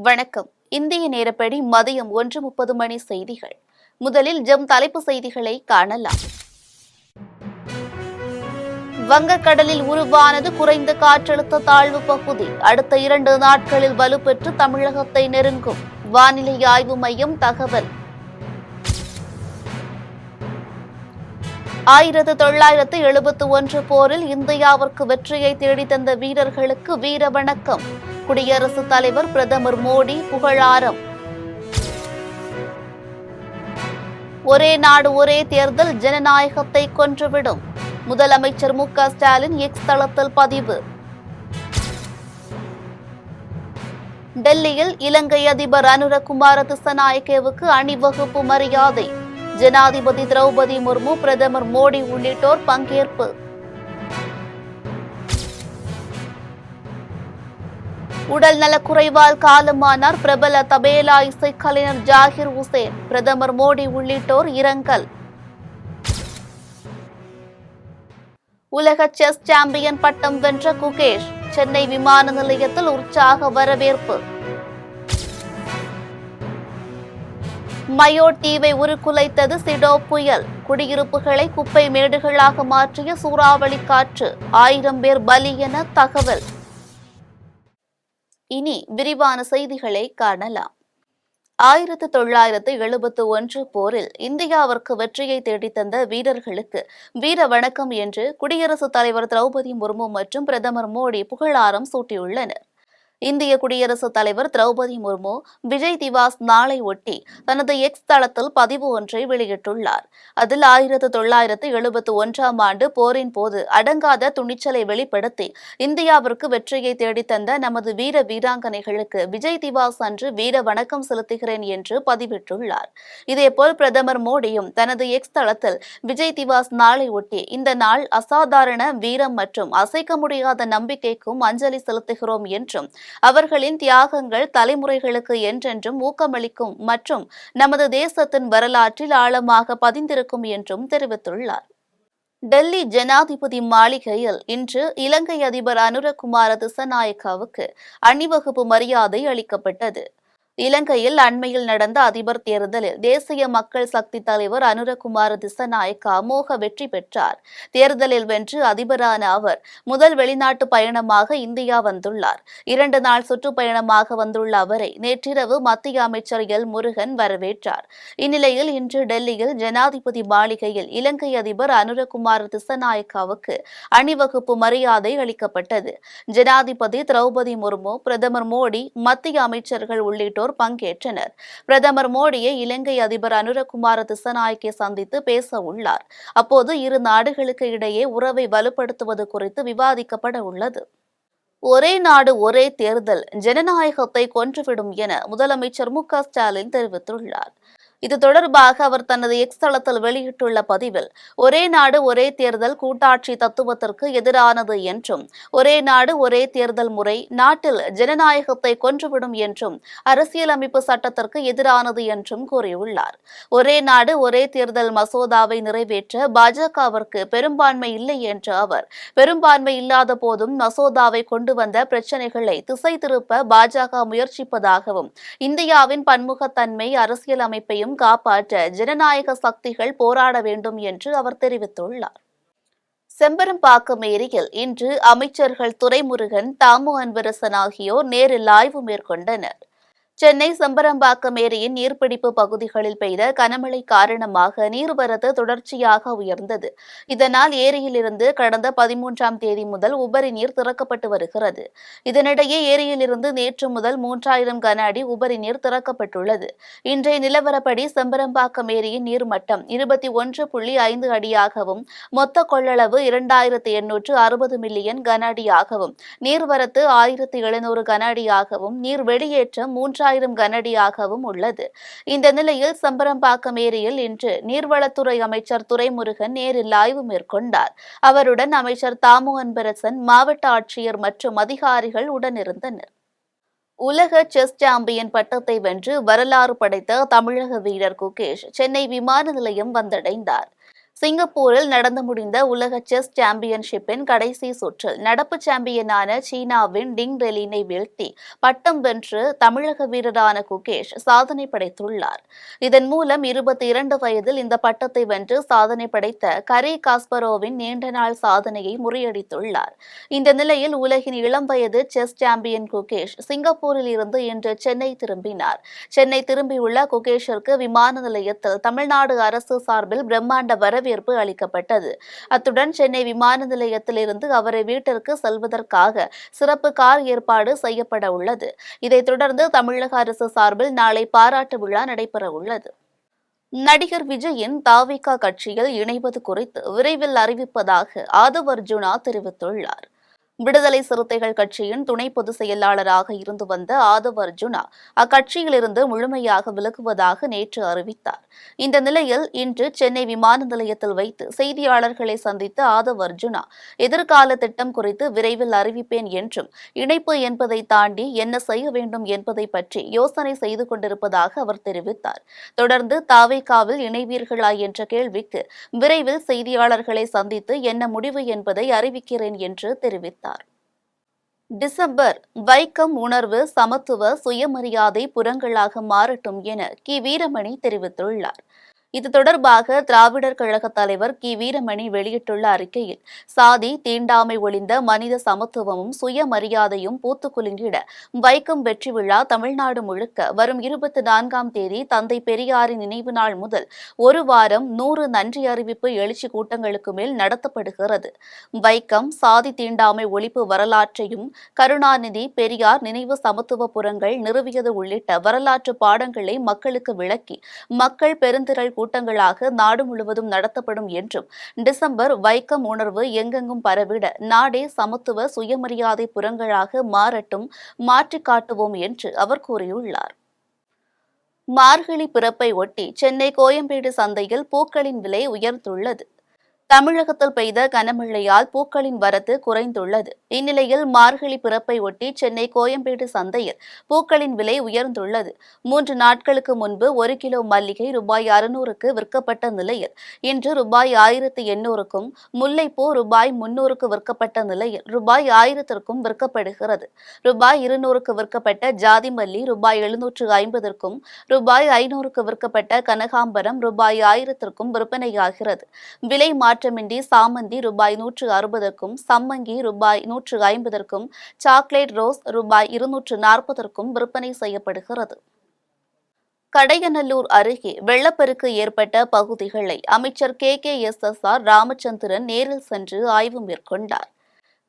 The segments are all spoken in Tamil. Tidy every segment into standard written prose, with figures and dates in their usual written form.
வணக்கம். இந்திய நேரப்படி மதியம் 1:30 மணி செய்திகள். முதலில் தலைப்பு செய்திகளை காணலாம். வங்கக்கடலில் உருவானது குறைந்த காற்றழுத்த தாழ்வு பகுதி. அடுத்த 2 நாட்களில் வலுப்பெற்று தமிழகத்தை நெருங்கும். வானிலை ஆய்வு மையம் தகவல். 1971 போரில் இந்தியாவிற்கு வெற்றியை தேடித்தந்த வீரர்களுக்கு வீர வணக்கம். குடியரசுத் தலைவர் பிரதமர் மோடி புகழாரம். ஒரே நாடு ஒரே தேர்தல் ஜனநாயகத்தை கொன்றுவிடும். முதலமைச்சர் மு.க.ஸ்டாலின் எக்ஸ் தளத்தில் பதிவு. டெல்லியில் இலங்கை அதிபர் அனுரகுமார திசநாயக்கவுக்கு அணிவகுப்பு மரியாதை. ஜனாதிபதி திரௌபதி முர்மு, பிரதமர் மோடி உள்ளிட்டோர் பங்கேற்பு. உடல் நலக்குறைவால் காலமானார் பிரபல தபேலா இசைக்கலைஞர் ஜாகிர் உசேன். பிரதமர் மோடி உள்ளிட்டோர் இரங்கல். உலக செஸ் சாம்பியன் பட்டம் வென்ற குகேஷ் சென்னை விமான நிலையத்தில் உற்சாக வரவேற்பு. மயோட் தீவை உருக்குலைத்தது சிடோ புயல். குடியிருப்புகளை குப்பை மேடுகளாக மாற்றிய சூறாவளி காற்று. 1000 பேர் பலி என தகவல். இனி விரிவான செய்திகளை காணலாம். 1971 போரில் இந்தியாவிற்கு வெற்றியை தேடித்தந்த வீரர்களுக்கு வீர வணக்கம் என்று குடியரசுத் தலைவர் திரௌபதி முர்மு மற்றும் பிரதமர் மோடி புகழாரம் சூட்டியுள்ளனர். இந்திய குடியரசுத் தலைவர் திரௌபதி முர்மு விஜய் திவாஸ் நாளை ஒட்டி தனது எக்ஸ் தளத்தில் பதிவு ஒன்றை வெளியிட்டுள்ளார். அதில் 1971 ஆண்டு போரின் போது அடங்காத துணிச்சலை வெளிப்படுத்தி இந்தியாவிற்கு வெற்றியை தேடித்தந்த நமது வீர வீராங்கனைகளுக்கு விஜய் திவாஸ் அன்று வீர வணக்கம் செலுத்துகிறேன் என்று பதிவிட்டுள்ளார். இதேபோல் பிரதமர் மோடியும் தனது எக்ஸ் தளத்தில் விஜய் திவாஸ் நாளை ஒட்டி இந்த நாள் அசாதாரண வீரம் மற்றும் அசைக்க முடியாத நம்பிக்கைக்கும் அஞ்சலி செலுத்துகிறோம் என்றும் அவர்களின் தியாகங்கள் தலைமுறைகளுக்கு என்றென்றும் ஊக்கமளிக்கும் மற்றும் நமது தேசத்தின் வரலாற்றில் ஆழமாக பதிந்திருக்கும் என்றும் தெரிவித்துள்ளார். டெல்லி ஜனாதிபதி மாளிகையில் இன்று இலங்கை அதிபர் அனுரகுமார திசநாயக்கவுக்கு அணிவகுப்பு மரியாதை அளிக்கப்பட்டது. இலங்கையில் அண்மையில் நடந்த அதிபர் தேர்தலில் தேசிய மக்கள் சக்தி தலைவர் அனுரகுமார திசநாயக்க அமோக வெற்றி பெற்றார். தேர்தலில் வென்று அதிபரான அவர் முதல் வெளிநாட்டு பயணமாக இந்தியா வந்துள்ளார். 2 நாள் சுற்றுப்பயணமாக வந்துள்ள அவரை நேற்றிரவு மத்திய அமைச்சர் எல் முருகன் வரவேற்றார். இந்நிலையில் இன்று டெல்லியில் ஜனாதிபதி மாளிகையில் இலங்கை அதிபர் அனுரகுமார திசநாயக்கவுக்கு அணிவகுப்பு மரியாதை அளிக்கப்பட்டது. ஜனாதிபதி திரௌபதி முர்மு, பிரதமர் மோடி, மத்திய அமைச்சர்கள் உள்ளிட்டோர் பங்கேற்றனர். பிரதமர் மோடியை இலங்கை அதிபர் அனுரகுமார திசநாயக்கை சந்தித்து பேச உள்ளார். அப்போது இரு நாடுகளுக்கு இடையே உறவை வலுப்படுத்துவது குறித்து விவாதிக்கப்பட உள்ளது. ஒரே நாடு ஒரே தேர்தல் ஜனநாயகத்தை கொன்றுவிடும் என முதலமைச்சர் மு.க.ஸ்டாலின் தெரிவித்துள்ளார். இது தொடர்பாக அவர் தனது எக்ஸ் தளத்தில் வெளியிட்டுள்ள பதிவில், ஒரே நாடு ஒரே தேர்தல் கூட்டாட்சி தத்துவத்திற்கு எதிரானது என்றும், ஒரே நாடு ஒரே தேர்தல் முறை நாட்டில் ஜனநாயகத்தை கொன்றுவிடும் என்றும், அரசியலமைப்பு சட்டத்திற்கு எதிரானது என்றும் கூறியுள்ளார். ஒரே நாடு ஒரே தேர்தல் மசோதாவை நிறைவேற்ற பாஜகவிற்கு பெரும்பான்மை இல்லை என்ற அவர், பெரும்பான்மை இல்லாத போதும் மசோதாவை கொண்டு வந்த பிரச்சினைகளை திசை திருப்ப பாஜக முயற்சிப்பதாகவும், இந்தியாவின் பன்முகத்தன்மை அரசியலமைப்பையும் காப்பாற்ற ஜனநாயக சக்திகள் போராட வேண்டும் என்று அவர் தெரிவித்துள்ளார். செம்பரம்பாக்கம் ஏரியில் இன்று அமைச்சர்கள் துரைமுருகன், தாமு அன்பரசன் ஆகியோர் நேரில் ஆய்வு மேற்கொண்டனர். சென்னை செம்பரம்பாக்கம் ஏரியின் நீர்பிடிப்பு பகுதிகளில் பெய்த கனமழை காரணமாக நீர்வரத்து தொடர்ச்சியாக உயர்ந்தது. இதனால் ஏரியிலிருந்து கடந்த 13ஆம் தேதி முதல் உபரி நீர் திறக்கப்பட்டு வருகிறது. இதனிடையே ஏரியிலிருந்து நேற்று முதல் 3000 கன அடி உபரி நீர் திறக்கப்பட்டுள்ளது. இன்றைய நிலவரப்படி செம்பரம்பாக்கம் ஏரியின் நீர்மட்டம் 21.5 அடியாகவும், மொத்த கொள்ளளவு 2860 மில்லியன் கன அடியாகவும், நீர்வரத்து 1700 கன அடியாகவும், நீர் வெளியேற்றம் 3000 கனஅடியாகவும் உள்ளது. இந்த நிலையில் செம்பரம்பாக்கம் ஏரியில் இன்று நீர்வளத்துறை அமைச்சர் துரைமுருகன் நேரில் ஆய்வு மேற்கொண்டார். அவருடன் அமைச்சர் தாமு அன்பரசன், மாவட்ட ஆட்சியர் மற்றும் அதிகாரிகள் உடனிருந்தனர். உலக செஸ் சாம்பியன் பட்டத்தை வென்று வரலாறு படைத்த தமிழக வீரர் குகேஷ் சென்னை விமான நிலையம் வந்தடைந்தார். சிங்கப்பூரில் நடந்து முடிந்த உலக செஸ் சாம்பியன்ஷிப்பின் கடைசி சுற்றில் நடப்பு சாம்பியனான சீனாவின் டிங் ரெலினை வீழ்த்தி பட்டம் வென்று தமிழக வீரரான குகேஷ் சாதனை படைத்துள்ளார். இதன் மூலம் 22 வயதில் இந்த பட்டத்தை வென்று சாதனை படைத்த கரி காஸ்பரோவின் நீண்ட நாள் சாதனையை முறியடித்துள்ளார். இந்த நிலையில் உலகின் இளம் வயது செஸ் சாம்பியன் குகேஷ் சிங்கப்பூரில் இருந்து இன்று சென்னை திரும்பினார். சென்னை திரும்பியுள்ள குகேஷிற்கு விமான நிலையத்தில் தமிழ்நாடு அரசு சார்பில் பிரம்மாண்ட வரவேற்பு அளிக்கப்பட்டது. அத்துடன் சென்னை விமான நிலையத்திலிருந்து அவரை வீட்டிற்கு செல்வதற்காக சிறப்பு கார் ஏற்பாடு செய்யப்பட உள்ளது. இதைத் தொடர்ந்து தமிழக அரசு சார்பில் நாளை பாராட்டு விழா நடைபெற உள்ளது. நடிகர் விஜயின் தாவிக கட்சியில் இணைவது குறித்து விரைவில் அறிவிப்பதாக ஆதவ் அர்ஜுனா தெரிவித்துள்ளார். விடுதலை சிறுத்தைகள் கட்சியின் துணை பொதுச் செயலாளராக இருந்து வந்த ஆதவ் அர்ஜுனா அக்கட்சியிலிருந்து முழுமையாக விலகுவதாக நேற்று அறிவித்தார். இந்த நிலையில் இன்று சென்னை விமான நிலையத்தில் வைத்து செய்தியாளர்களை சந்தித்த ஆதவ் அர்ஜுனா எதிர்கால திட்டம் குறித்து விரைவில் அறிவிப்பேன் என்றும் இணைப்பு என்பதை தாண்டி என்ன செய்ய வேண்டும் என்பதை பற்றி யோசனை செய்து கொண்டிருப்பதாக அவர் தெரிவித்தார். தொடர்ந்து தாவேகாவில் இணைவீர்களா என்ற கேள்விக்கு விரைவில் செய்தியாளர்களை சந்தித்து என்ன முடிவு என்பதை அறிவிக்கிறேன் என்று தெரிவித்தார். டிசம்பர் வைக்கம் உணர்வு சமத்துவ சுயமரியாதை புறங்களாக மாறட்டும் என வீரமணி தெரிவித்துள்ளார். இது தொடர்பாக திராவிடர் கழக தலைவர் வீரமணி வெளியிட்டுள்ள அறிக்கையில் சாதி தீண்டாமை ஒழிந்த மனித சமத்துவமும் சுயமரியாதையும் பூத்து குலுங்கிட வைக்கம் வெற்றி விழா தமிழ்நாடு முழுக்க வரும் 24ஆம் தேதி தந்தை பெரியாரின் நினைவு நாள் முதல் ஒரு வாரம் 100 நன்றி அறிவிப்பு எழுச்சி கூட்டங்களுக்கு மேல் நடத்தப்படுகிறது. வைக்கம் சாதி தீண்டாமை ஒழிப்பு வரலாற்றையும் கருணாநிதி பெரியார் நினைவு சமத்துவ புரங்கள் நிறுவியது உள்ளிட்ட வரலாற்று பாடங்களை மக்களுக்கு விளக்கி மக்கள் பெருந்திரள் கூட்டங்களாக நாடு முழுவதும் நடத்தப்படும் என்றும் டிசம்பர் வைக்கம் உணர்வு எங்கெங்கும் பரவிட நாடே சமத்துவ சுயமரியாதை புறங்களாக மாறட்டும் மாற்றிக் காட்டுவோம் என்று அவர் கூறியுள்ளார். மார்கழி பிறப்பை ஒட்டி சென்னை கோயம்பேடு சந்தையில் பூக்களின் விலை உயர்ந்துள்ளது. தமிழகத்தில் பெய்த கனமழையால் பூக்களின் வரத்து குறைந்துள்ளது. இந்நிலையில் மார்கழி பிறப்பை ஒட்டி சென்னை கோயம்பேடு சந்தையில் பூக்களின் விலை உயர்ந்துள்ளது. 3 நாட்களுக்கு முன்பு 1 கிலோ மல்லிகை ரூபாய் 600க்கு விற்கப்பட்ட நிலையில் இன்று ரூபாய் 1800க்கும், முல்லைப்பூ ரூபாய் 300க்கு விற்கப்பட்ட நிலையில் ரூபாய் 1000க்கும் விற்கப்படுகிறது. ரூபாய் 200க்கு விற்கப்பட்ட ஜாதி மல்லி ரூபாய் 750க்கும், ரூபாய் 500க்கு விற்கப்பட்ட கனகாம்பரம் ரூபாய் 1000க்கும் விற்பனையாகிறது. விலை மாற்றமின்றி சாமந்தி ரூபாய் 160க்கும், சம்மங்கி ரூபாய் 150க்கும், சாக்லேட் ரோஸ் ரூபாய் 240க்கும் விற்பனை செய்யப்படுகிறது. கடையநல்லூர் அருகே வெள்ளப்பெருக்கு ஏற்பட்ட பகுதிகளை அமைச்சர் KKSSR ராமச்சந்திரன் நேரில் சென்று ஆய்வு மேற்கொண்டார்.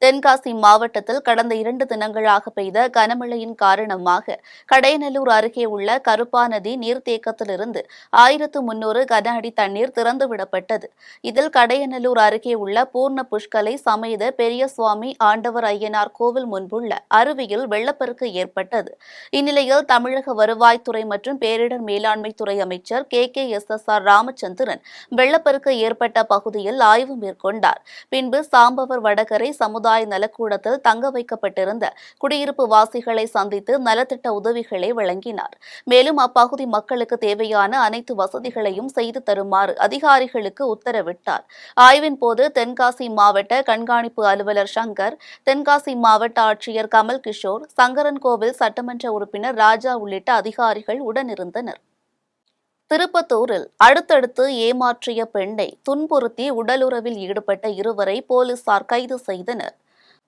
தென்காசி மாவட்டத்தில் கடந்த 2 தினங்களாக பெய்த கனமழையின் காரணமாக கடையநல்லூர் அருகே உள்ள கருப்பா நதி நீர்த்தேக்கத்திலிருந்து 1300 கன அடி தண்ணீர் திறந்துவிடப்பட்டது. இதில் கடையநல்லூர் அருகே உள்ள பூர்ண புஷ்கலை சமேத பெரிய சுவாமி ஆண்டவர் ஐயனார் கோவில் முன்புள்ள அருவியில் வெள்ளப்பெருக்கு ஏற்பட்டது. இந்நிலையில் தமிழக வருவாய்த்துறை மற்றும் பேரிடர் மேலாண்மை துறை அமைச்சர் KKSSR ராமச்சந்திரன் வெள்ளப்பெருக்கு ஏற்பட்ட பகுதியில் ஆய்வு மேற்கொண்டார். பின்பு சாம்பவர் வடகரை சமுதாய நலக்கூடத்தில் தங்க வைக்கப்பட்டிருந்த குடியிருப்பு வாசிகளை சந்தித்து நலத்திட்ட உதவிகளை வழங்கினார். மேலும் அப்பகுதி மக்களுக்கு தேவையான அனைத்து வசதிகளையும் செய்து தருமாறு அதிகாரிகளுக்கு உத்தரவிட்டார். ஆய்வின் போது தென்காசி மாவட்ட கண்காணிப்பு அலுவலர் சங்கர், தென்காசி மாவட்ட ஆட்சியர் கமல் கிஷோர், சங்கரன்கோவில் சட்டமன்ற உறுப்பினர் ராஜா உள்ளிட்ட அதிகாரிகள் உடனிருந்தனர். திருப்பத்தூரில் அடுத்தடுத்து ஏமாற்றிய பெண்ணை துன்புறுத்தி உடலுறவில் ஈடுபட்ட 2வரை போலீசார் கைது செய்தனர்.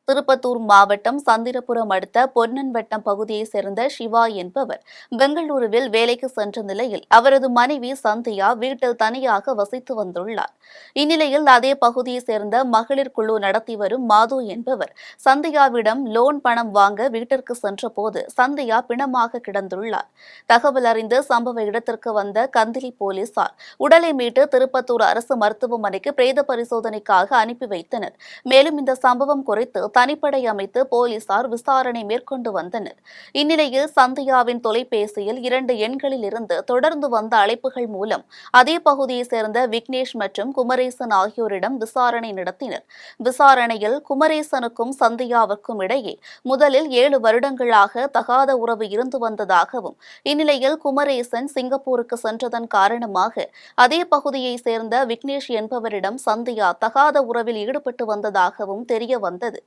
திருப்பத்தூர் மாவட்டம் சந்திரபுரம் அடுத்த பொன்னன்வட்டம் பகுதியைச் சேர்ந்த சிவா என்பவர் பெங்களூருவில் வேலைக்கு சென்ற நிலையில் அவரது மனைவி சந்தியா வீட்டில் தனியாக வசித்து வந்துள்ளார். இந்நிலையில் அதே பகுதியைச் சேர்ந்த மகளிர் குழு நடத்தி வரும் மாது என்பவர் சந்தியாவிடம் லோன் பணம் வாங்க வீட்டிற்கு சென்றபோது சந்தியா பிணமாக கிடந்துள்ளார். தகவல் அறிந்து சம்பவ இடத்திற்கு வந்த கந்திலி போலீசார் உடலை மீட்டு திருப்பத்தூர் அரசு மருத்துவமனைக்கு பிரேத பரிசோதனைக்காக அனுப்பி வைத்தனர். மேலும் இந்த சம்பவம் குறித்து தனிப்படை அமைத்து போலீசார் விசாரணை மேற்கொண்டு வந்தனர். இந்நிலையில் சந்தியாவின் தொலைபேசியில் 2 எண்களில் இருந்து தொடர்ந்து வந்த அழைப்புகள் மூலம் அதே பகுதியைச் சேர்ந்த விக்னேஷ் மற்றும் குமரேசன் ஆகியோரிடம் விசாரணை நடத்தினர். விசாரணையில் குமரேசனுக்கும் சந்தியாவுக்கும் இடையே முதலில் 7 வருடங்களாக தகாத உறவு இருந்து வந்ததாகவும், இந்நிலையில் குமரேசன் சிங்கப்பூருக்கு சென்றதன் காரணமாக அதே பகுதியைச் சேர்ந்த விக்னேஷ் என்பவரிடம் சந்தியா தகாத உறவில் ஈடுபட்டு வந்ததாகவும் தெரிய வந்தது.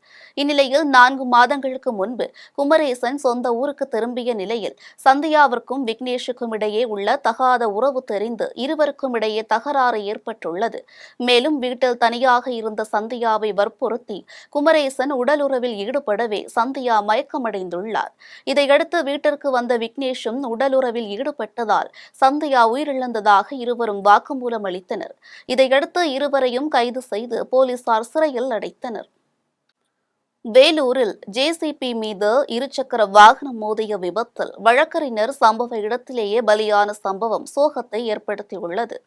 இந்நிலையில் 4 மாதங்களுக்கு முன்பு குமரேசன் சொந்த ஊருக்கு திரும்பிய நிலையில் சந்தியாவிற்கும் விக்னேஷுக்கும் இடையே உள்ள தகாத உறவு தெரிந்து இருவருக்கும் இடையே தகராறு ஏற்பட்டுள்ளது. மேலும் வீட்டில் தனியாக இருந்த சந்தியாவை வற்புறுத்தி குமரேசன் உடலுறவில் ஈடுபடவே சந்தியா மயக்கமடைந்துள்ளார். இதையடுத்து வீட்டிற்கு வந்த விக்னேஷும் உடலுறவில் ஈடுபட்டதால் சந்தியா உயிரிழந்ததாக இருவரும் வாக்குமூலம் அளித்தனர். இதையடுத்து இருவரையும் கைது செய்து போலீசார் சிறையில் அடைத்தனர். வேலூரில் ஜேசிபி மீது இருசக்கர வாகனம் மோதிய விபத்தில் வழக்கறிஞர் சம்பவ இடத்திலேயே பலியான சம்பவம் சோகத்தை ஏற்படுத்தியுள்ளது.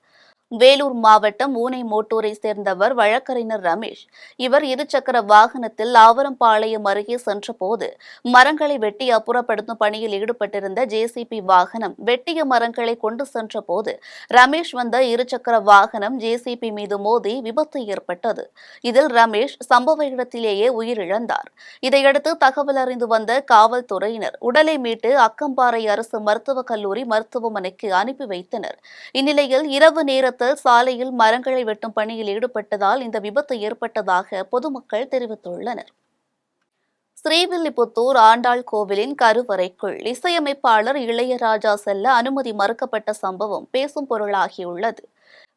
வேலூர் மாவட்டம் ஊனைமோட்டூரை சேர்ந்தவர் வழக்கறிஞர் ரமேஷ். இவர் இருசக்கர வாகனத்தில் ஆவரம்பாளையம் அருகே சென்றபோது மரங்களை வெட்டி அப்புறப்படுத்தும் பணியில் ஈடுபட்டிருந்த ஜேசிபி வாகனம் வெட்டிய மரங்களை கொண்டு சென்றபோது ரமேஷ் வந்த இருசக்கர வாகனம் ஜேசிபி மீது மோதி விபத்து ஏற்பட்டது. இதில் ரமேஷ் சம்பவ இடத்திலேயே உயிரிழந்தார். இதையடுத்து தகவல் அறிந்து வந்த காவல்துறையினர் உடலை மீட்டு அக்கம்பாறை அரசு மருத்துவக் கல்லூரி மருத்துவமனைக்கு அனுப்பி வைத்தனர். இந்நிலையில் இரவு நேரத்தில் சாலையில் மரங்களை வெட்டும் பணியில் ஈடுபட்டதால் இந்த விபத்து ஏற்பட்டதாக பொதுமக்கள் தெரிவித்துள்ளனர். ஸ்ரீவில்லிபுத்தூர் ஆண்டாள் கோவிலின் கருவறைக்குள் இசையமைப்பாளர் இளையராஜா செல்ல அனுமதி மறுக்கப்பட்ட சம்பவம் பேசும் பொருளாகியுள்ளது.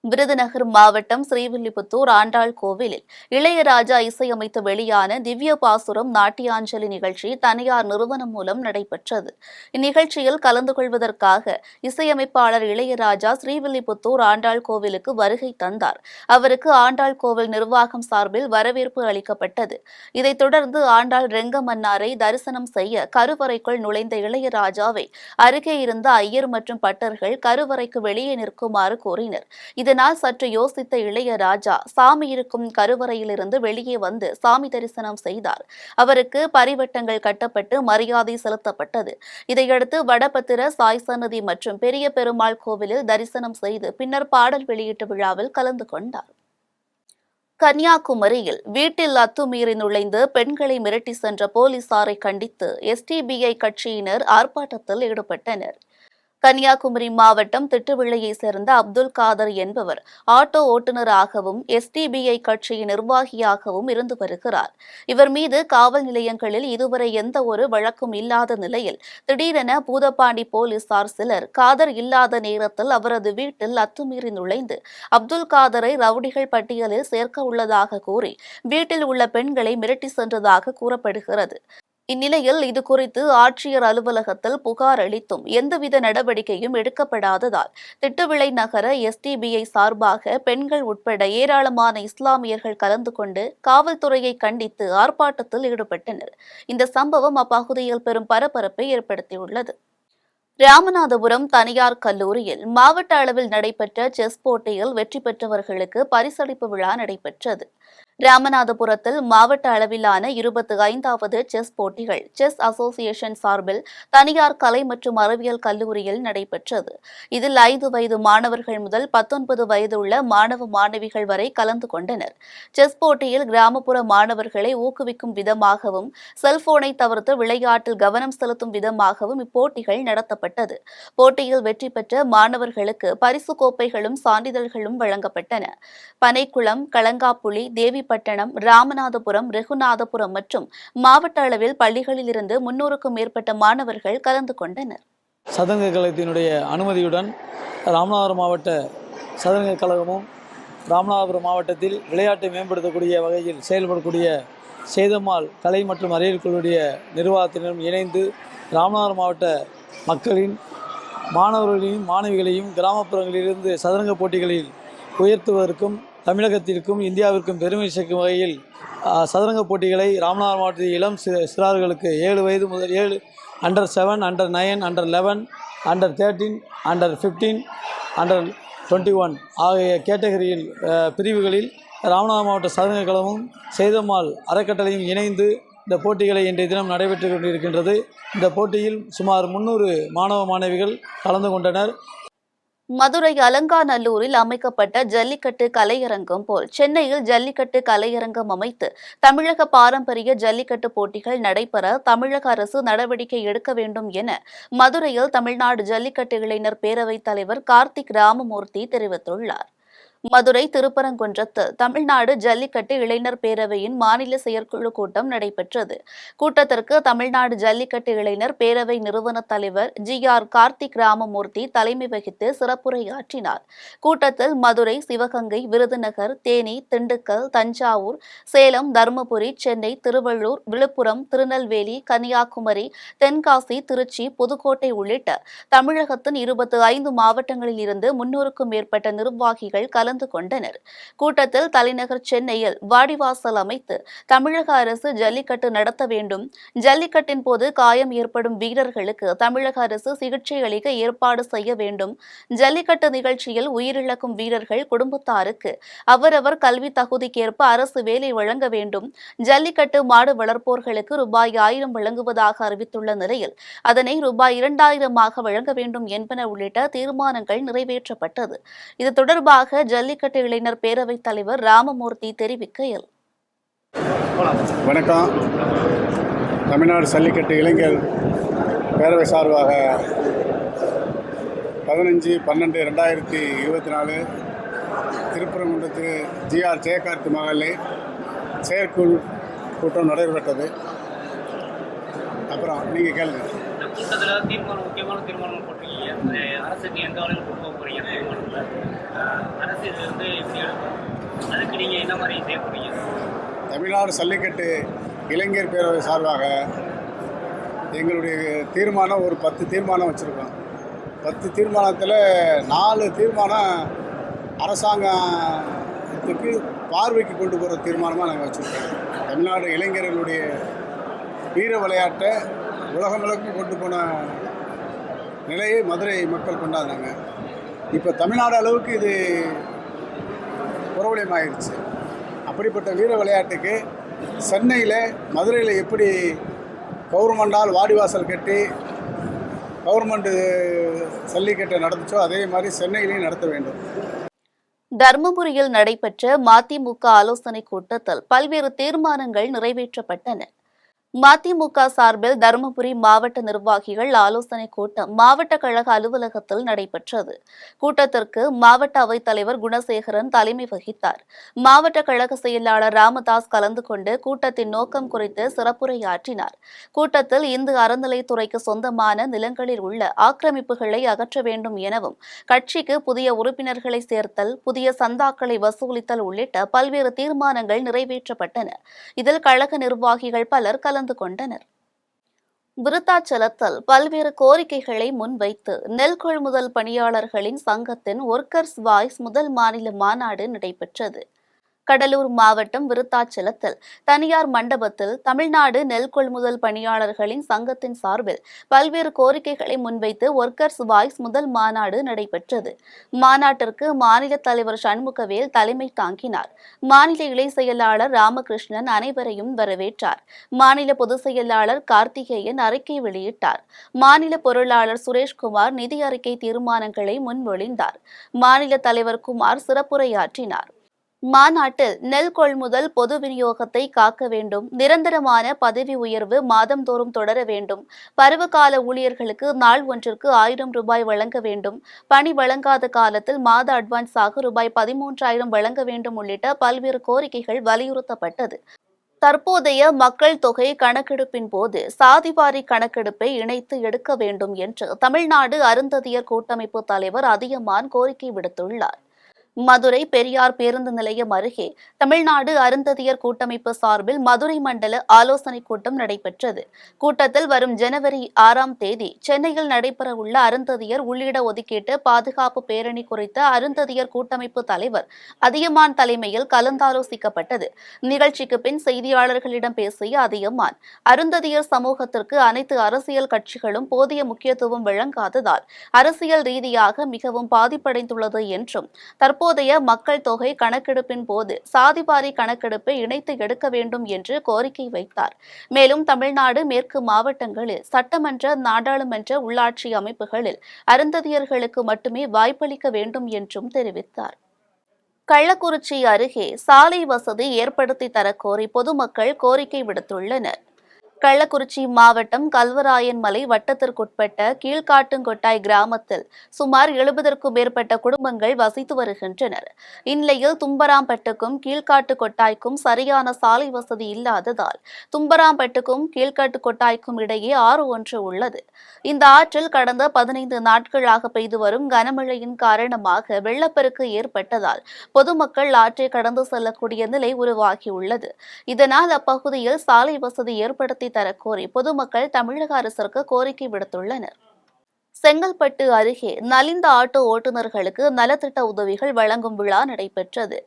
விருதுநகர் மாவட்டம் ஸ்ரீவில்லிபுத்தூர் ஆண்டாள் கோவிலில் இளையராஜா இசையமைத்து வெளியான திவ்ய பாசுரம் நாட்டியாஞ்சலி நிகழ்ச்சி தனியார் நிறுவனம் மூலம் நடைபெற்றது. இந்நிகழ்ச்சியில் கலந்து கொள்வதற்காக இசையமைப்பாளர் இளையராஜா ஸ்ரீவில்லிபுத்தூர் ஆண்டாள் கோவிலுக்கு வருகை தந்தார். அவருக்கு ஆண்டாள் கோவில் நிர்வாகம் சார்பில் வரவேற்பு அளிக்கப்பட்டது. இதைத் தொடர்ந்து ஆண்டாள் ரெங்கமன்னாரை தரிசனம் செய்ய கருவறைக்குள் நுழைந்த இளையராஜாவை அருகே இருந்த ஐயர் மற்றும் பட்டர்கள் கருவறைக்கு வெளியே நிற்குமாறு கோரினர். இதனால் சற்று யோசித்த இளையராஜா சாமி இருக்கும் கருவறையிலிருந்து வெளியே வந்து சாமி தரிசனம் செய்தார். அவருக்கு பரிவட்டங்கள் கட்டப்பட்டு மரியாதை செலுத்தப்பட்டது. இதையடுத்து வடபத்திர சாய் சன்னதி மற்றும் பெரிய பெருமாள் கோவிலில் தரிசனம் செய்து பின்னர் பாடல் வெளியீட்டு விழாவில் கலந்து கொண்டார். கன்னியாகுமரியில் வீட்டில் அத்துமீறி நுழைந்து பெண்களை மிரட்டி சென்ற போலீசாரை கண்டித்து எஸ்டிபிஐ கட்சியினர் ஆர்ப்பாட்டத்தில் ஈடுபட்டனர். கன்னியாகுமரி மாவட்டம் திட்டுவிளையைச் சேர்ந்த அப்துல் காதர் என்பவர் ஆட்டோ ஓட்டுநராகவும் எஸ்டிபிஐ கட்சியின் நிர்வாகியாகவும் இருந்து வருகிறார். இவர் மீது காவல் நிலையங்களில் இதுவரை எந்த ஒரு வழக்கும் இல்லாத நிலையில் திடீரென பூதப்பாண்டி போலீசார் சிலர் காதர் இல்லாத நேரத்தில் அவரது வீட்டில் அத்துமீறி நுழைந்து அப்துல் காதரை ரவுடிகள் பட்டியலில் சேர்க்க உள்ளதாக கூறி வீட்டில் உள்ள பெண்களை மிரட்டி சென்றதாக கூறப்படுகிறது. இந்நிலையில் இதுகுறித்து ஆட்சியர் அலுவலகத்தில் புகார் அளித்தும் எந்தவித நடவடிக்கையும் எடுக்கப்படாததால் திட்டுவிளை நகர எஸ்டிபிஐ சார்பாக பெண்கள் உட்பட ஏராளமான இஸ்லாமியர்கள் கலந்து கொண்டு காவல்துறையை கண்டித்து ஆர்ப்பாட்டத்தில் ஈடுபட்டனர். இந்த சம்பவம் அப்பகுதியில் பெரும் பரபரப்பை ஏற்படுத்தியுள்ளது. ராமநாதபுரம் தனியார் கல்லூரியில் மாவட்ட அளவில் நடைபெற்ற செஸ் போட்டியில் வெற்றி பெற்றவர்களுக்கு பரிசளிப்பு விழா நடைபெற்றது. ராமநாதபுரத்தில் மாவட்ட அளவிலான 25வது செஸ் போட்டிகள் செஸ் அசோசியேஷன் சார்பில் தனியார் கலை மற்றும் அறிவியல் கல்லூரியில் நடைபெற்றது. இதில் 5 வயது மாணவர்கள் முதல் 19 வயது உள்ள மாணவ மாணவிகள் வரை கலந்து கொண்டனர். செஸ் போட்டியில் கிராமப்புற மாணவர்களை ஊக்குவிக்கும் விதமாகவும் செல்போனை தவிர்த்து விளையாட்டில் கவனம் செலுத்தும் விதமாகவும் இப்போட்டிகள் நடத்தப்பட்டது. போட்டியில் வெற்றி பெற்ற மாணவர்களுக்கு பரிசு கோப்பைகளும் சான்றிதழ்களும் வழங்கப்பட்டன. பனைக்குளம், களங்காப்புலி, தேவி பட்டணம், ராமநாதபுரம், ரெகுநாதபுரம் மற்றும் மாவட்ட அளவில் பள்ளிகளிலிருந்து 300க்கும் மேற்பட்ட மாணவர்கள் கலந்து கொண்டனர். சதுரங்க கழகத்தினுடைய அனுமதியுடன் ராமநாதபுரம் மாவட்ட சதுரங்க கழகமும் ராமநாதபுரம் மாவட்டத்தில் விளையாட்டை மேம்படுத்தக்கூடிய வகையில் செயல்படக்கூடிய சேதம்மாள் கலை மற்றும் அறிவியல் கல்லூரிய நிர்வாகத்தினரும் இணைந்து ராமநாதபுரம் மாவட்ட மக்களின் மாணவர்களையும் மாணவிகளையும் கிராமப்புறங்களிலிருந்து சதுரங்க போட்டிகளில் உயர்த்துவதற்கும் தமிழகத்திற்கும் இந்தியாவிற்கும் பெருமை சேர்க்கும் வகையில் சதுரங்க போட்டிகளை ராமநாதபுரம் மாவட்டத்தில் இளம் சிறார்களுக்கு 7 வயது முதல் 7 under 7, under 9, under 11, under 13, under 15, under 21 ஆகிய கேட்டகரியில் பிரிவுகளில் ராமநாதபுரம் மாவட்ட சாதனைகள் கழகமும் சேதம்மாள் அறக்கட்டளையும் இணைந்து இந்த போட்டிகளை இன்றைய தினம் நடைபெற்று கொண்டிருக்கின்றது. இந்த போட்டியில் சுமார் 300 மாணவ மாணவிகள் கலந்து கொண்டனர். மதுரை அலங்காநல்லூரில் அமைக்கப்பட்ட ஜல்லிக்கட்டு கலையரங்கம் போல் சென்னையில் ஜல்லிக்கட்டு கலையரங்கம் அமைத்து தமிழக பாரம்பரிய ஜல்லிக்கட்டு போட்டிகள் நடைபெற தமிழக அரசு நடவடிக்கை எடுக்க வேண்டும் என மதுரையில் தமிழ்நாடு ஜல்லிக்கட்டு இளைஞர் பேரவைத் தலைவர் கார்த்திக் ராமமூர்த்தி தெரிவித்துள்ளார். மதுரை திருப்பரங்குன்றத்தில் தமிழ்நாடு ஜல்லிக்கட்டு இளைஞர் பேரவையின் மாநில செயற்குழு கூட்டம் நடைபெற்றது. கூட்டத்திற்கு தமிழ்நாடு ஜல்லிக்கட்டு இளைஞர் பேரவை நிறுவன தலைவர் GR கார்த்திக் ராமமூர்த்தி தலைமை வகித்து சிறப்புரையாற்றினார். கூட்டத்தில் மதுரை, சிவகங்கை, விருதுநகர், தேனி, திண்டுக்கல், தஞ்சாவூர், சேலம், தருமபுரி, சென்னை, திருவள்ளூர், விழுப்புரம், திருநெல்வேலி, கன்னியாகுமரி, தென்காசி, திருச்சி, புதுக்கோட்டை உள்ளிட்ட தமிழகத்தின் 25 மாவட்டங்களில் இருந்து 300க்கும் மேற்பட்ட நிர்வாகிகள் கலந்து கொண்டனர். கூட்டத்தில் தலைநகர் சென்னையில் வாடிவாசல் அமைத்து தமிழக அரசு ஜல்லிக்கட்டு நடத்த வேண்டும், ஜல்லிக்கட்டின் போது காயம் ஏற்படும் வீரர்களுக்கு தமிழக அரசு சிகிச்சை அளிக்க ஏற்பாடு செய்ய வேண்டும், ஜல்லிக்கட்டு நிகழ்ச்சியில் உயிரிழக்கும் வீரர்கள் குடும்பத்தாருக்கு அவரவர் கல்வி தகுதிக்கேற்ப அரசு வேலை வழங்க வேண்டும், ஜல்லிக்கட்டு மாடு வளர்ப்போர்களுக்கு ரூபாய் 1000 வழங்குவதாக அறிவித்துள்ள நிலையில் அதனை ரூபாய் 2000 வழங்க வேண்டும் என்பன உள்ளிட்ட தீர்மானங்கள் நிறைவேற்றப்பட்டது. இது தொடர்பாக ஜல்லிக்கட்டு இளைஞர் பேரவைத் தலைவர் ராமமூர்த்தி தெரிவிக்கையில், வணக்கம். தமிழ்நாடு ஜல்லிக்கட்டு இளைஞர் பேரவை சார்பாக 15/12/2024 திருப்பரங்குன்றத்தில் GR ஜெயகார்த்தி மகளிர் செயற்குழு கூட்டம் நடைபெற்றது. அப்புறம் நீங்கள் கேளுங்க. கூட்டத்தில் முக்கியமான தீர்மானம் போட்டிருக்கீங்க. அரசுக்கு எந்த அளவுக்கு கொடுக்க போகிறீங்க தீர்மானத்தில்? அரசு இது வந்து எப்படி எடுக்கும்? அதுக்கு நீங்கள் என்ன மாதிரி செய்ய போகிறீங்க? தமிழ்நாடு ஜல்லிக்கட்டு இளைஞர் பேரவை சார்பாக எங்களுடைய தீர்மானம் ஒரு 10 தீர்மானம் வச்சுருக்கோம். 10 தீர்மானத்தில் 4 தீர்மானம் அரசாங்கத்துக்கு பார்வைக்கு கொண்டு போகிற தீர்மானமாக நாங்கள் வச்சுருக்கோம். தமிழ்நாடு இளைஞர்களுடைய வீர விளையாட்டை உலகங்களுக்கு கொண்டு போன நிலையை மதுரை மக்கள் கொண்டாடினாங்க. இப்போ தமிழ்நாடு அளவுக்கு இது பிரபலமாயிருச்சு. அப்படிப்பட்ட வீர விளையாட்டுக்கு சென்னையில், மதுரையில் எப்படி கவர்மெண்டால் வாடிவாசல் கட்டி கவர்மெண்ட்டு ஜல்லிக்கட்டை நடந்துச்சோ அதே மாதிரி சென்னையிலையும் நடத்த வேண்டும். தர்மபுரியில் நடைபெற்ற மதிமுக ஆலோசனைக் கூட்டத்தில் பல்வேறு தீர்மானங்கள் நிறைவேற்றப்பட்டன. மதிமுக சார்பில் தருமபுரி மாவட்ட நிர்வாகிகள் ஆலோசனைக் கூட்டம் மாவட்ட கழக அலுவலகத்தில் நடைபெற்றது. கூட்டத்திற்கு மாவட்ட அவைத்தலைவர் குணசேகரன் தலைமை வகித்தார். மாவட்ட கழக செயலாளர் ராமதாஸ் கலந்து கொண்டு கூட்டத்தின் நோக்கம் குறித்து சிறப்புரையாற்றினார். கூட்டத்தில் இந்து அறநிலைத்துறைக்கு சொந்தமான நிலங்களில் உள்ள ஆக்கிரமிப்புகளை அகற்ற வேண்டும் எனவும், கட்சிக்கு புதிய உறுப்பினர்களை சேர்த்தல், புதிய சந்தாக்களை வசூலித்தல் உள்ளிட்ட பல்வேறு தீர்மானங்கள் நிறைவேற்றப்பட்டன. இதில் கழக நிர்வாகிகள் பலர் கலந்து கொண்டனர். விருத்தாச்சலத்தில் பல்வேறு கோரிக்கைகளை முன்வைத்து நெல் கொள்முதல் பணியாளர்களின் சங்கத்தின் ஒர்க்கர்ஸ் வாய்ஸ் முதல் மாநில மாநாடு நடைபெற்றது. கடலூர் மாவட்டம் விருத்தாச்சலத்தில் தனியார் மண்டபத்தில் தமிழ்நாடு நெல் கொள்முதல் பணியாளர்களின் சங்கத்தின் சார்பில் பல்வேறு கோரிக்கைகளை முன்வைத்து ஒர்க்கர்ஸ் வாய்ஸ் முதல் மாநாடு நடைபெற்றது. மாநாட்டிற்கு மாநில தலைவர் சண்முகவேல் தலைமை தாங்கினார். மாநில இணை செயலாளர் ராமகிருஷ்ணன் அனைவரையும் வரவேற்றார். மாநில பொதுச் செயலாளர் கார்த்திகேயன் அறிக்கை வெளியிட்டார். மாநில பொருளாளர் சுரேஷ்குமார் நிதி அறிக்கை தீர்மானங்களை முன்மொழிந்தார். மாநில தலைவர் குமார் சிறப்புரையாற்றினார். மாநாட்டில் நெல் கொள்முதல் பொது விநியோகத்தை காக்க வேண்டும், நிரந்தரமான பதவி உயர்வு மாதந்தோறும் தொடர வேண்டும், பருவகால ஊழியர்களுக்கு நாள் ஒன்றிற்கு 1000 ரூபாய் வழங்க வேண்டும், பணி வழங்காத காலத்தில் மாத அட்வான்ஸாக ரூபாய் 13,000 வழங்க வேண்டும் உள்ளிட்ட பல்வேறு கோரிக்கைகள் வலியுறுத்தப்பட்டது. தற்போதைய மக்கள் தொகை கணக்கெடுப்பின் போது சாதிவாரி கணக்கெடுப்பை இணைத்து எடுக்க வேண்டும் என்று தமிழ்நாடு அருந்ததியர் கூட்டமைப்பு தலைவர் அதியமான் கோரிக்கை விடுத்துள்ளார். மதுரை பெரியார் பேருந்து நிலையம் அருகே தமிழ்நாடு அருந்ததியர் கூட்டமைப்பு சார்பில் மதுரை மண்டல ஆலோசனைக் கூட்டம் நடைபெற்றது. கூட்டத்தில் வரும் ஜனவரி 6ஆம் தேதி சென்னையில் நடைபெறவுள்ள அருந்ததியர் உள்ளிட ஒதுக்கீட்டு பாதுகாப்பு பேரணி குறித்த அருந்ததியர் கூட்டமைப்பு தலைவர் அதியமான் தலைமையில் கலந்தாலோசிக்கப்பட்டது. நிகழ்ச்சிக்கு பின் செய்தியாளர்களிடம் பேசிய அதியமான், அருந்ததியர் சமூகத்திற்கு அனைத்து அரசியல் கட்சிகளும் போதிய முக்கியத்துவம் வழங்காததால் அரசியல் ரீதியாக மிகவும் பாதிப்படைந்துள்ளது என்றும், தற்போதைய மக்கள் தொகை கணக்கெடுப்பின் போது சாதிவாரி கணக்கெடுப்பை இணைத்து எடுக்க வேண்டும் என்று கோரிக்கை வைத்தார். மேலும் தமிழ்நாடு மேற்கு மாவட்டங்களில் சட்டமன்ற, நாடாளுமன்ற, உள்ளாட்சி அமைப்புகளில் அருந்ததியர்களுக்கு மட்டுமே வாய்ப்பளிக்க வேண்டும் என்றும் தெரிவித்தார். கள்ளக்குறிச்சி அருகே சாலை வசதி ஏற்படுத்தி தரக்கோரி பொதுமக்கள் கோரிக்கை விடுத்துள்ளனர். கள்ளக்குறிச்சி மாவட்டம் கல்வராயன்மலை வட்டத்திற்குட்பட்ட கீழ்காட்டுங்கொட்டாய் கிராமத்தில் சுமார் 70க்கும் மேற்பட்ட குடும்பங்கள் வசித்து வருகின்றனர். இந்நிலையில் தும்பராம்பட்டுக்கும் கீழ்காட்டுக்கொட்டாய்க்கும் சரியான சாலை வசதி இல்லாததால் தும்பராம்பட்டுக்கும் கீழ்காட்டுக்கொட்டாய்க்கும் இடையே ஆறு ஒன்று உள்ளது. இந்த ஆற்றில் கடந்த 15 நாட்களாக பெய்து வரும் கனமழையின் காரணமாக வெள்ளப்பெருக்கு ஏற்பட்டதால் பொதுமக்கள் ஆற்றை கடந்து செல்லக்கூடிய நிலை உருவாகியுள்ளது. இதனால் அப்பகுதியில் சாலை வசதி ஏற்படுத்தி தரக்கோரி பொதுமக்கள் தமிழக அரசிற்கு கோரிக்கை விடுத்துள்ளனர். செங்கல்பட்டு அருகே நலிந்த ஆட்டோ ஓட்டுநர்களுக்கு நலத்திட்ட உதவிகள் வழங்கும் விழா நடைபெற்றது.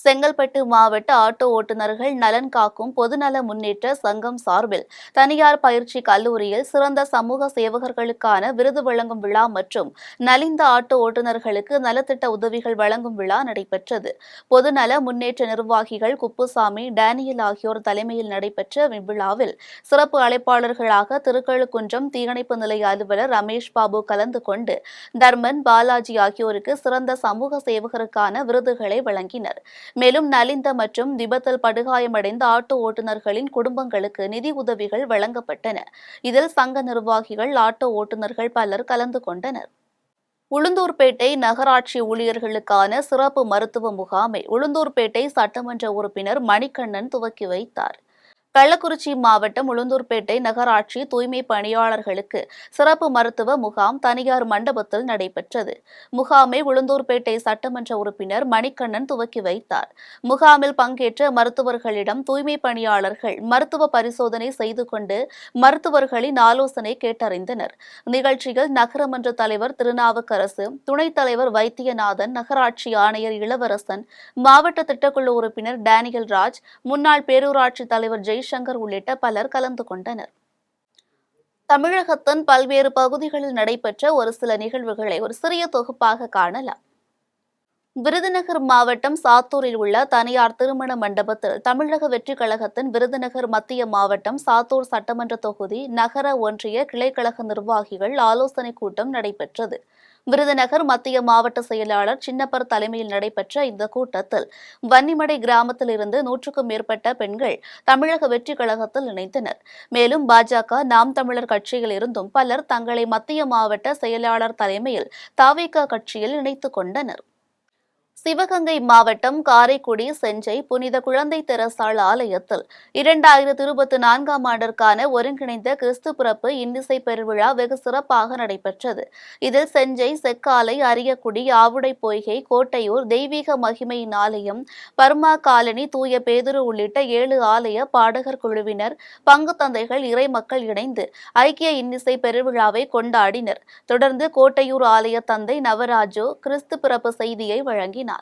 செங்கல்பட்டு மாவட்ட ஆட்டோ ஓட்டுநர்கள் நலன் காக்கும் பொதுநல முன்னேற்ற சங்கம் சார்பில் தனியார் பயிற்சி கல்லூரியில் சிறந்த சமூக சேவகர்களுக்கான விருது வழங்கும் விழா மற்றும் நலிந்த ஆட்டோ ஓட்டுநர்களுக்கு நலத்திட்ட உதவிகள் வழங்கும் விழா நடைபெற்றது. பொதுநல முன்னேற்ற நிர்வாகிகள் குப்புசாமி, டேனியல் ஆகியோர் தலைமையில் நடைபெற்ற இவ்விழாவில் சிறப்பு அழைப்பாளர்களாக திருக்கழுக்குன்றம் தீயணைப்பு நிலைய அலுவலர் ரமேஷ் பாபு கலந்து கொண்டு தர்மன், பாலாஜி ஆகியோருக்கு சிறந்த சமூக சேவகருக்கான விருதுகளை வழங்கினர். மேலும் நலிந்த மற்றும் விபத்தில் படுகாயமடைந்த ஆட்டோ ஓட்டுநர்களின் குடும்பங்களுக்கு நிதி உதவிகள் வழங்கப்பட்டன. இதில் சங்க நிர்வாகிகள், ஆட்டோ ஓட்டுநர்கள் பலர் கலந்து கொண்டனர். உளுந்தூர்பேட்டை நகராட்சி ஊழியர்களுக்கான சிறப்பு மருத்துவ முகாமை உளுந்தூர்பேட்டை சட்டமன்ற உறுப்பினர் மணிகண்ணன் துவக்கி வைத்தார். கள்ளக்குறிச்சி மாவட்டம் உளுந்தூர்பேட்டை நகராட்சி தூய்மை பணியாளர்களுக்கு சிறப்பு மருத்துவ முகாம் தனியார் மண்டபத்தில் நடைபெற்றது. முகாமை உளுந்தூர்பேட்டை சட்டமன்ற உறுப்பினர் மணிகண்ணன் துவக்கி வைத்தார். முகாமில் பங்கேற்ற மருத்துவர்களிடம் தூய்மை பணியாளர்கள் மருத்துவ பரிசோதனை செய்து கொண்டு மருத்துவர்களின் ஆலோசனை கேட்டறிந்தனர். நிகழ்ச்சியில் நகரமன்ற தலைவர் திருநாவுக்கரசு, துணைத் தலைவர் வைத்தியநாதன், நகராட்சி ஆணையர் இளவரசன், மாவட்ட திட்டக்குழு உறுப்பினர் டேனியல் ராஜ், முன்னாள் பேரூராட்சி தலைவர் ஜெய்சங்கர் உள்ளிட்ட பலர் கலந்து கொண்டனர். தமிழகத்தின் பல்வேறு பகுதிகளில் நடைபெற்ற ஒரு சில நிகழ்வுகளை ஒரு சிறிய தொகுப்பாக காணலாம். விருதுநகர் மாவட்டம் சாத்தூரில் உள்ள தனியார் திருமண மண்டபத்தில் தமிழக வெற்றிக் கழகத்தின் விருதுநகர் மத்திய மாவட்டம் சாத்தூர் சட்டமன்ற தொகுதி நகர ஒன்றிய கிளைக்கழக நிர்வாகிகள் ஆலோசனைக் கூட்டம் நடைபெற்றது. விருதுநகர் மத்திய மாவட்ட செயலாளர் சின்னப்பர் தலைமையில் நடைபெற்ற இந்த கூட்டத்தில் வன்னிமடை கிராமத்தில் இருந்து 100க்கும் மேற்பட்ட பெண்கள் தமிழக வெற்றிக் கழகத்தில் இணைந்தனர். மேலும் பாஜக, நாம் தமிழர் கட்சியில் இருந்தும் பலர் தங்களை மத்திய மாவட்ட செயலாளர் தலைமையில் தவிக கட்சியில் இணைத்துக் கொண்டனர். சிவகங்கை மாவட்டம் காரைக்குடி செஞ்சை புனித குழந்தை தெரசாள் ஆலயத்தில் 2024ஆம் ஆண்டிற்கான ஒருங்கிணைந்த கிறிஸ்து பிறப்பு இன்னிசை பெருவிழா வெகு சிறப்பாக நடைபெற்றது. இதில் செஞ்சை, செக்காலை, அரியக்குடி, ஆவுடை பொய்கை, கோட்டையூர், தெய்வீக மகிமையின் ஆலயம், பர்மா காலனி, தூய பேதுரு உள்ளிட்ட 7 ஆலய பாடகர் குழுவினர், பங்கு தந்தைகள், இறை மக்கள் இணைந்து ஐக்கிய இன்னிசை பெருவிழாவை கொண்டாடினர். தொடர்ந்து கோட்டையூர் ஆலய தந்தை நவராஜு கிறிஸ்து பிறப்பு செய்தியை வழங்கினார்.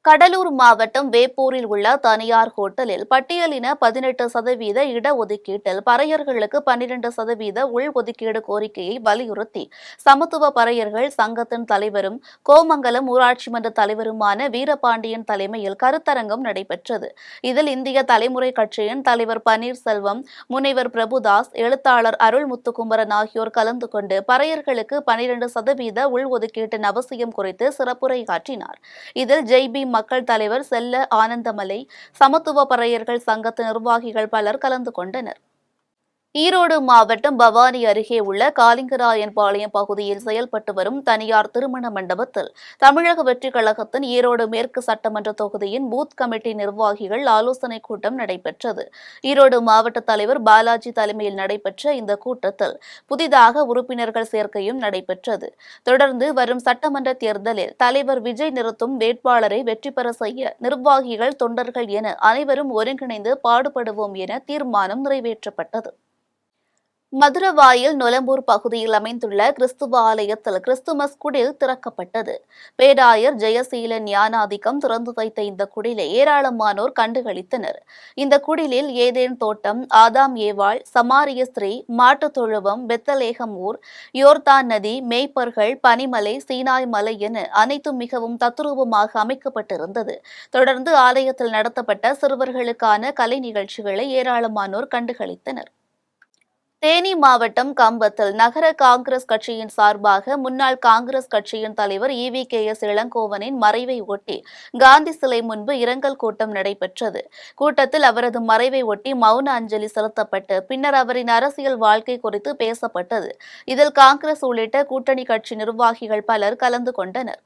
கடலூர் மாவட்டம் வேப்பூரில் உள்ள தனியார் ஹோட்டலில் பட்டியலின 18% இடஒதுக்கீட்டில் பறையர்களுக்கு 12% உள்ஒதுக்கீடு கோரிக்கையை வலியுறுத்தி சமத்துவ பறையர்கள் சங்கத்தின் தலைவரும் கோமங்கலம் ஊராட்சி மன்ற தலைவருமான வீரபாண்டியன் தலைமையில் கருத்தரங்கம் நடைபெற்றது. இதில் இந்திய தலைமுறை கட்சியின் தலைவர் பன்னீர்செல்வம், முனைவர் பிரபுதாஸ், எழுத்தாளர் அருள் முத்துக்குமரன் ஆகியோர் கலந்து கொண்டு பறையர்களுக்கு 12% உள்ஒதுக்கீட்டின் அவசியம் குறித்து சிறப்புரையாற்றினார். இதில் ஜெய்பி மக்கள் தலைவர் செல்ல ஆனந்தமலை, சமத்துவ பறையர்கள் சங்கத்து நிர்வாகிகள் பலர் கலந்து கொண்டனர். ஈரோடு மாவட்டம் பவானி அருகே உள்ள காலிங்கராயன்பாளையம் பகுதியில் செயல்பட்டு வரும் தனியார் திருமண மண்டபத்தில் தமிழக வெற்றிக் கழகத்தின் ஈரோடு மேற்கு சட்டமன்ற தொகுதியின் பூத் கமிட்டி நிர்வாகிகள் ஆலோசனைக் கூட்டம் நடைபெற்றது. ஈரோடு மாவட்ட தலைவர் பாலாஜி தலைமையில் நடைபெற்ற இந்த கூட்டத்தில் புதிதாக உறுப்பினர்கள் சேர்க்கையும் நடைபெற்றது. தொடர்ந்து வரும் சட்டமன்ற தேர்தலில் தலைவர் விஜய் நிறுத்தும் வேட்பாளரை வெற்றி பெற செய்ய நிர்வாகிகள், தொண்டர்கள் என அனைவரும் ஒருங்கிணைந்து பாடுபடுவோம் என தீர்மானம் நிறைவேற்றப்பட்டது. மதுரவாயில் நொலம்பூர் பகுதியில் அமைந்துள்ள கிறிஸ்துவ ஆலயத்தில் கிறிஸ்துமஸ் குடில் திறக்கப்பட்டது. பேராயர் ஜெயசீலன் ஞானாதிக்கம் திறந்து வைத்த இந்த குடிலை ஏராளமானோர் கண்டுகளித்தனர். இந்த குடிலில் ஏதேன் தோட்டம், ஆதாம் ஏவாள், சமாரிய ஸ்திரீ, மாட்டுத் தொழுவம், பெத்தலேகம் ஊர், யோர்தான் நதி, மேய்ப்பர்கள், பனிமலை, சீனாய் மலை என அனைத்தும் மிகவும் தத்துரூபமாக அமைக்கப்பட்டிருந்தது. தொடர்ந்து ஆலயத்தில் நடத்தப்பட்ட சிறுவர்களுக்கான கலை நிகழ்ச்சிகளை ஏராளமானோர் கண்டுகளித்தனர். தேனி மாவட்டம் கம்பத்தில் நகர காங்கிரஸ் கட்சியின் சார்பாக முன்னாள் காங்கிரஸ் கட்சியின் தலைவர் EVKS இளங்கோவனின் மறைவை ஒட்டி காந்தி சிலை முன்பு இரங்கல் கூட்டம் நடைபெற்றது. கூட்டத்தில் அவரது மறைவை ஒட்டி மௌன அஞ்சலி செலுத்தப்பட்டு பின்னர் அவரின் அரசியல் வாழ்க்கை குறித்து பேசப்பட்டது. இதில் காங்கிரஸ் உள்ளிட்ட கூட்டணி கட்சி நிர்வாகிகள் பலர் கலந்து கொண்டனர்.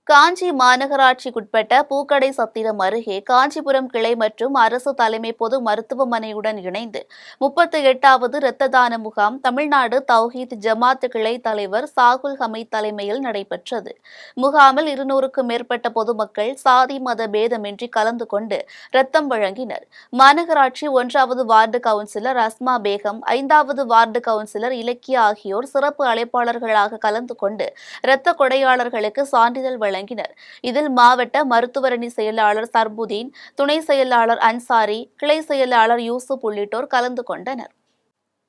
காஞ்சி மாநகராட்சிக்குட்பட்ட பூக்கடை சத்திரம் அருகே காஞ்சிபுரம் கிளை மற்றும் அரசு தலைமை பொது மருத்துவமனையுடன் இணைந்து 38வது இரத்த தான முகாம் தமிழ்நாடு தௌஹீத் ஜமாத் கிளை தலைவர் சாகுல் ஹமீத் தலைமையில் நடைபெற்றது. முகாமில் 200க்கும் மேற்பட்ட பொதுமக்கள் சாதி மத பேதமின்றி கலந்து கொண்டு இரத்தம் வழங்கினர். மாநகராட்சி 1வது வார்டு கவுன்சிலர் அஸ்மா பேகம், 5வது வார்டு கவுன்சிலர் இலக்கியா ஆகியோர் சிறப்பு அழைப்பாளர்களாக கலந்து கொண்டு இரத்த கொடையாளர்களுக்கு சான்றிதழ் வழங்கினர். இதில் மாவட்ட மருத்துவரணி செயலாளர் சர்புதீன், துணை செயலாளர் அன்சாரி, கிளை செயலாளர் யூசுப் உள்ளிட்டோர் கலந்து கொண்டனர்.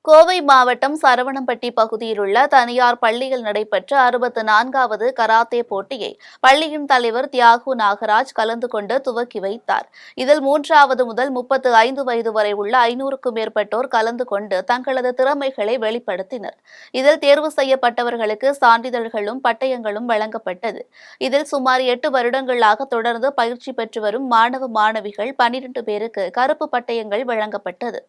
கோவை மாவட்டம் சரவணம்பட்டி பகுதியில் உள்ள தனியார் பள்ளியில் நடைபெற்ற 64வது கராத்தே போட்டியை பள்ளியின் தலைவர் தியாகு நாகராஜ் கலந்து கொண்டு துவக்கி வைத்தார். இதில் 3வது முதல் 35 வயது வரை உள்ள 500க்கும் மேற்பட்டோர் கலந்து கொண்டு தங்களது திறமைகளை வெளிப்படுத்தினர். இதில் தேர்வு செய்யப்பட்டவர்களுக்கு சான்றிதழ்களும் பட்டயங்களும் வழங்கப்பட்டது. இதில் சுமார் 8 வருடங்களாக தொடர்ந்து பயிற்சி பெற்று வரும் மாணவ மாணவிகள் 12 பேருக்கு கருப்பு பட்டயங்கள் வழங்கப்பட்டது.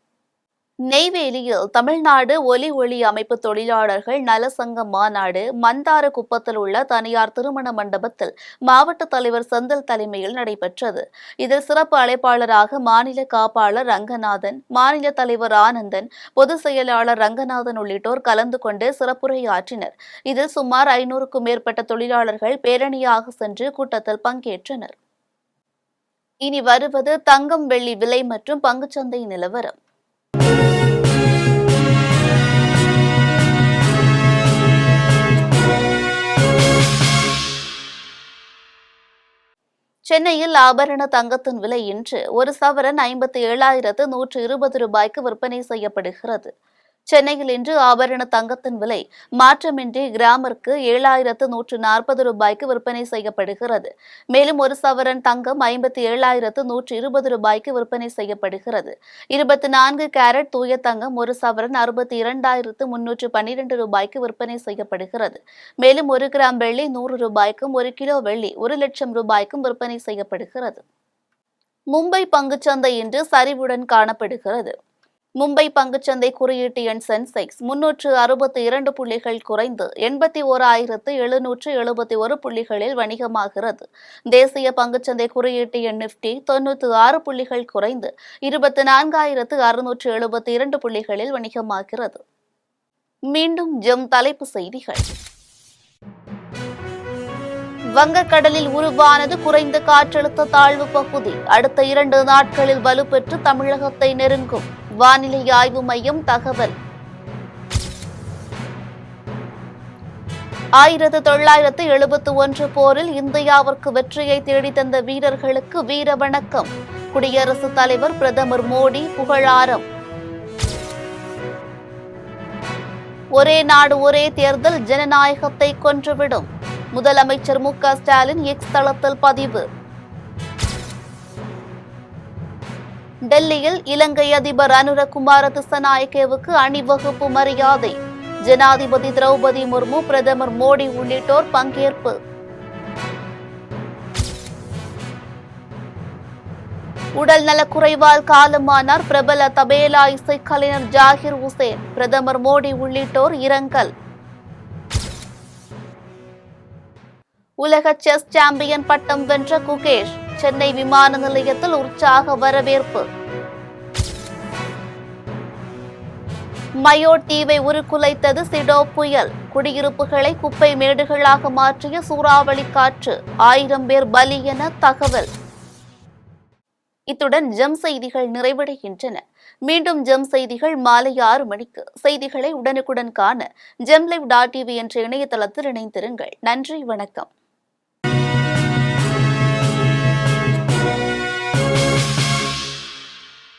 நெய்வேலியில் தமிழ்நாடு ஒலி அமைப்பு தொழிலாளர்கள் நலசங்க மாநாடு மந்தாரகுப்பத்தில் உள்ள தனியார் திருமண மண்டபத்தில் மாவட்ட தலைவர் செந்தில் தலைமையில் நடைபெற்றது. இதில் சிறப்பு அழைப்பாளராக மாநில காப்பாளர் ரங்கநாதன், மாநில தலைவர் ஆனந்தன், பொதுச் செயலாளர் ரங்கநாதன் உள்ளிட்டோர் கலந்து கொண்டு சிறப்புரையாற்றினர். இதில் சுமார் 500க்கும் மேற்பட்ட தொழிலாளர்கள் பேரணியாக சென்று கூட்டத்தில் பங்கேற்றனர். இனி வருவது தங்கம் வெள்ளி விலை மற்றும் பங்குச்சந்தை நிலவரம். சென்னையில் ஆபரண தங்கத்தின் விலை இன்று ஒரு சவரன் 57,120 ரூபாய்க்கு விற்பனை செய்யப்படுகிறது. சென்னையில் இன்று ஆபரண தங்கத்தின் விலை மாற்றமின்றி கிராமிற்கு 7,140 ரூபாய்க்கு விற்பனை செய்யப்படுகிறது. மேலும் ஒரு சவரன் தங்கம் 57,120 ரூபாய்க்கு விற்பனை செய்யப்படுகிறது. 24 கேரட் தூய தங்கம் ஒரு சவரன் 62,312 ரூபாய்க்கு விற்பனை செய்யப்படுகிறது. மேலும் 1 கிராம் வெள்ளி 100 ரூபாய்க்கும் 1 கிலோ வெள்ளி 1 லட்சம் ரூபாய்க்கும் விற்பனை செய்யப்படுகிறது. மும்பை பங்குச்சந்தை இன்று சரிவுடன் காணப்படுகிறது. மும்பை பங்குச்சந்தை குறியீட்டு எண் சென்செக்ஸ் 362 புள்ளிகள் குறைந்து 81,771 புள்ளிகளில் வணிகமாகிறது. தேசிய பங்குச்சந்தை குறியீட்டு எண் நிப்டி 96 புள்ளிகள் குறைந்து 24,672 புள்ளிகளில் வணிகமாகிறது. மீண்டும் தலைப்பு செய்திகள். வங்கக்கடலில் உருவானது குறைந்த காற்றழுத்த தாழ்வு பகுதி. அடுத்த 2 நாட்களில் வலுப்பெற்று தமிழகத்தை நெருங்கும். வானிலை ஆய்வு மையம் தகவல். 1971 போரில் இந்தியாவிற்கு வெற்றியை தேடித்தந்த வீரர்களுக்கு வீர வணக்கம். குடியரசுத் தலைவர் பிரதமர் மோடி புகழாரம். ஒரே நாடு ஒரே தேர்தல் ஜனநாயகத்தை கொன்றுவிடும். முதலமைச்சர் மு க ஸ்டாலின் எக்ஸ் தளத்தில் பதிவு. டெல்லியில் இலங்கை அதிபர் அனுரகுமார திசநாயக்கேவுக்கு அணிவகுப்பு மரியாதை. ஜனாதிபதி திரௌபதி முர்மு, பிரதமர் மோடி உள்ளிட்டோர் பங்கேற்பு. உடல் நலக்குறைவால் காலமானார் பிரபல தபேலா இசைக்கலைஞர் ஜாகிர் உசேன். பிரதமர் மோடி உள்ளிட்டோர் இரங்கல். உலக செஸ் சாம்பியன் பட்டம் வென்ற குகேஷ் சென்னை விமான நிலையத்தில் உற்சாக வரவேற்பு. மயோ தீவை உருக்குலைத்தது சிடோ புயல். குடியிருப்புகளை குப்பை மேடுகளாக மாற்றிய சூறாவளி காற்று. 1000 பேர் பலி என தகவல். இத்துடன் ஜெம் செய்திகள் நிறைவடைகின்றன. மீண்டும் ஜெம் செய்திகள் மாலை 6 மணிக்கு. செய்திகளை உடனுக்குடன் காண ஜெம்லைவ்.tv என்ற இணையதளத்தில் இணைந்திருங்கள். நன்றி, வணக்கம்.